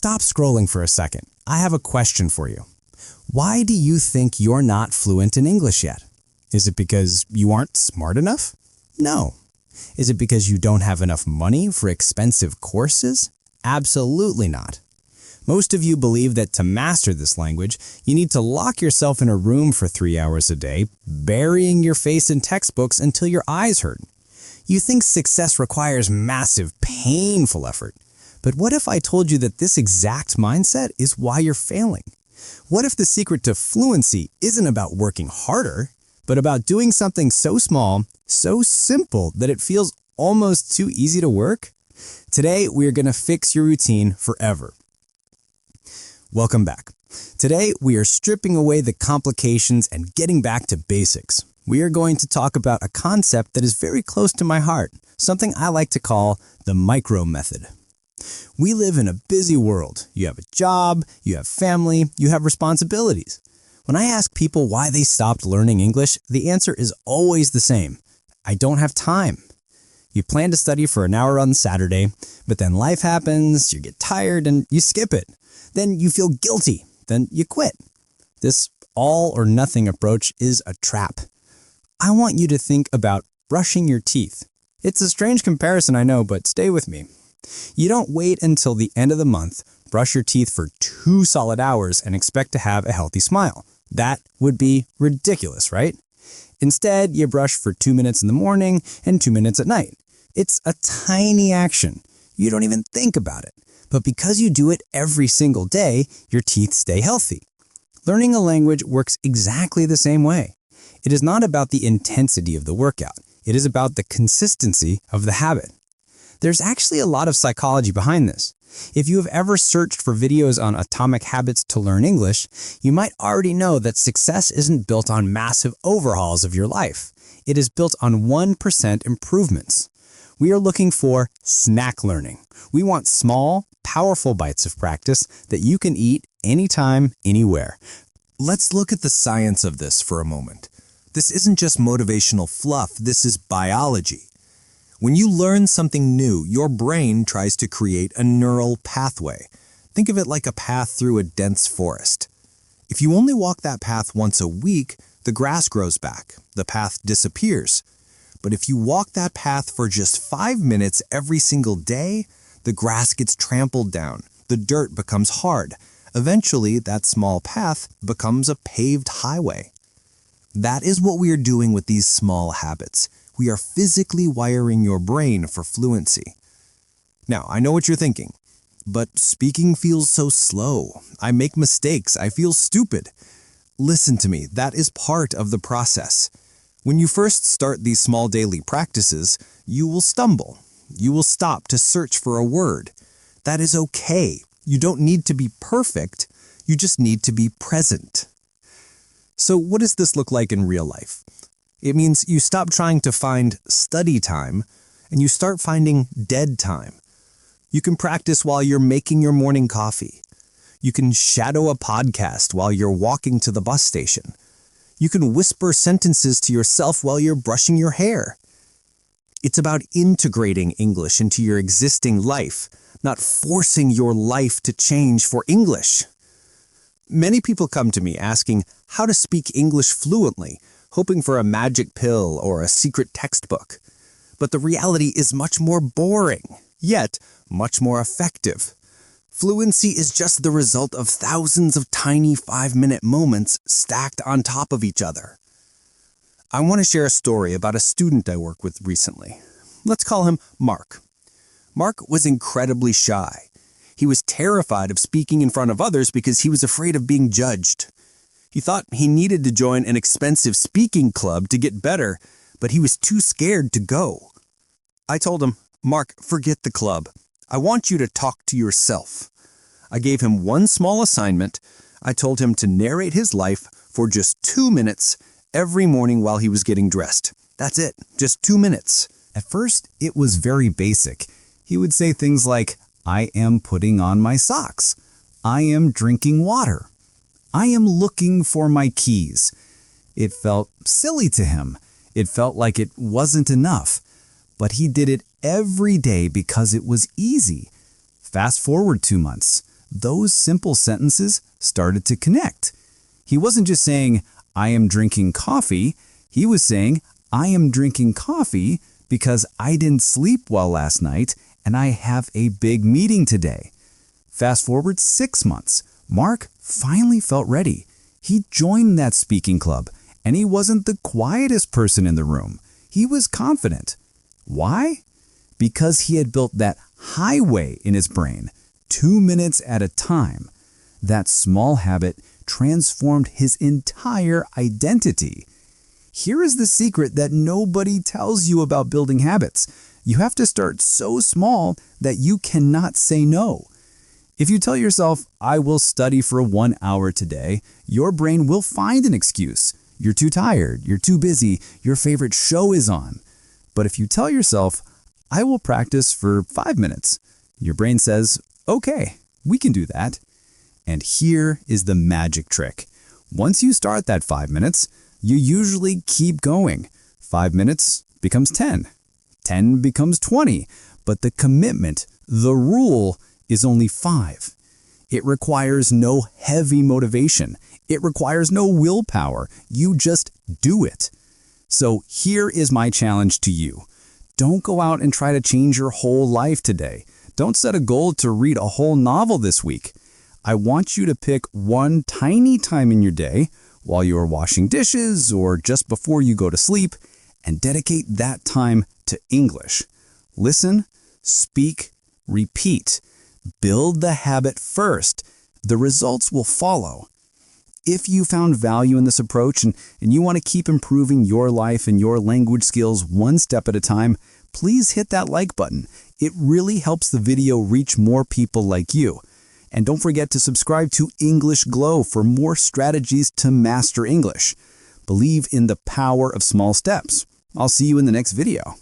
stop scrolling for a second. I have a question for you. Why do you think you're not fluent in English yet? Is it because you aren't smart enough? No. Is it because you don't have enough money for expensive courses? Absolutely not. Most of you believe that to master this language, you need to lock yourself in a room for 3 hours a day, burying your face in textbooks until your eyes hurt. You think success requires massive, painful effort. But what if I told you that this exact mindset is why you're failing? What if the secret to fluency isn't about working harder, but about doing something so small, so simple that it feels almost too easy to work? Today, we are going to fix your routine forever. Welcome back. Today, we are stripping away the complications and getting back to basics. We are going to talk about a concept that is very close to my heart, something I like to call the micro method. We live in a busy world. You have a job, you have family, you have responsibilities. When I ask people why they stopped learning English, the answer is always the same. I don't have time. You plan to study for an hour on Saturday, but then life happens, you get tired, and you skip it. Then you feel guilty, then you quit. This all or nothing approach is a trap. I want you to think about brushing your teeth. It's a strange comparison, I know, but stay with me. You don't wait until the end of the month, brush your teeth for 2 solid hours, and expect to have a healthy smile. That would be ridiculous, right? Instead, you brush for 2 minutes in the morning and 2 minutes at night. It's a tiny action. You don't even think about it. But because you do it every single day, your teeth stay healthy. Learning a language works exactly the same way. It is not about the intensity of the workout. It is about the consistency of the habit. There's actually a lot of psychology behind this. If you have ever searched for videos on atomic habits to learn English, you might already know that success isn't built on massive overhauls of your life. It is built on 1% improvements. We are looking for snack learning. We want small, powerful bites of practice that you can eat anytime, anywhere. Let's look at the science of this for a moment. This isn't just motivational fluff, this is biology. When you learn something new, your brain tries to create a neural pathway. Think of it like a path through a dense forest. If you only walk that path once a week, the grass grows back, the path disappears. But if you walk that path for just 5 minutes every single day, the grass gets trampled down, the dirt becomes hard. Eventually, that small path becomes a paved highway. That is what we are doing with these small habits. We are physically wiring your brain for fluency. Now, I know what you're thinking, but speaking feels so slow. I make mistakes. I feel stupid. Listen to me, that is part of the process. When you first start these small daily practices, you will stumble. You will stop to search for a word. That is okay. You don't need to be perfect. You just need to be present. So what does this look like in real life? It means you stop trying to find study time and you start finding dead time. You can practice while you're making your morning coffee. You can shadow a podcast while you're walking to the bus station. You can whisper sentences to yourself while you're brushing your hair. It's about integrating English into your existing life, not forcing your life to change for English. Many people come to me asking how to speak English fluently, hoping for a magic pill or a secret textbook. But the reality is much more boring, yet much more effective. Fluency is just the result of thousands of tiny 5-minute moments stacked on top of each other. I want to share a story about a student I work with recently. Let's call him Mark. Mark was incredibly shy. He was terrified of speaking in front of others because he was afraid of being judged. He thought he needed to join an expensive speaking club to get better, but he was too scared to go. I told him, "Mark, forget the club. I want you to talk to yourself." I gave him one small assignment. I told him to narrate his life for just 2 minutes every morning while he was getting dressed. That's it, just 2 minutes. At first, it was very basic. He would say things like, "I am putting on my socks. I am drinking water. I am looking for my keys." It felt silly to him. It felt like it wasn't enough. But he did it every day because it was easy. Fast forward 2 months. those simple sentences started to connect. He wasn't just saying, I am drinking coffee. He was saying, I am drinking coffee because I didn't sleep well last night and I have a big meeting today. Fast forward 6 months, Mark finally felt ready. He joined that speaking club, and he wasn't the quietest person in the room. He was confident. Why? Because he had built that highway in his brain, 2 minutes at a time. That small habit transformed his entire identity. Here is the secret that nobody tells you about building habits. You have to start so small that you cannot say no. If you tell yourself, I will study for 1 hour today, your brain will find an excuse. You're too tired, you're too busy, your favorite show is on. But if you tell yourself, I will practice for 5 minutes, your brain says, okay, we can do that. And here is the magic trick. Once you start that 5 minutes, you usually keep going. 5 minutes becomes 10. 10 becomes 20. But the commitment, the rule, is only 5. It requires no heavy motivation. It requires no willpower. You just do it. So here is my challenge to you. Don't go out and try to change your whole life today. Don't set a goal to read a whole novel this week. I want you to pick one tiny time in your day while you are washing dishes or just before you go to sleep and dedicate that time to English. Listen, speak, repeat. Build the habit first. The results will follow. If you found value in this approach and you want to keep improving your life and your language skills one step at a time, please hit that like button. It really helps the video reach more people like you. And don't forget to subscribe to English Glow for more strategies to master English. Believe in the power of small steps. I'll see you in the next video.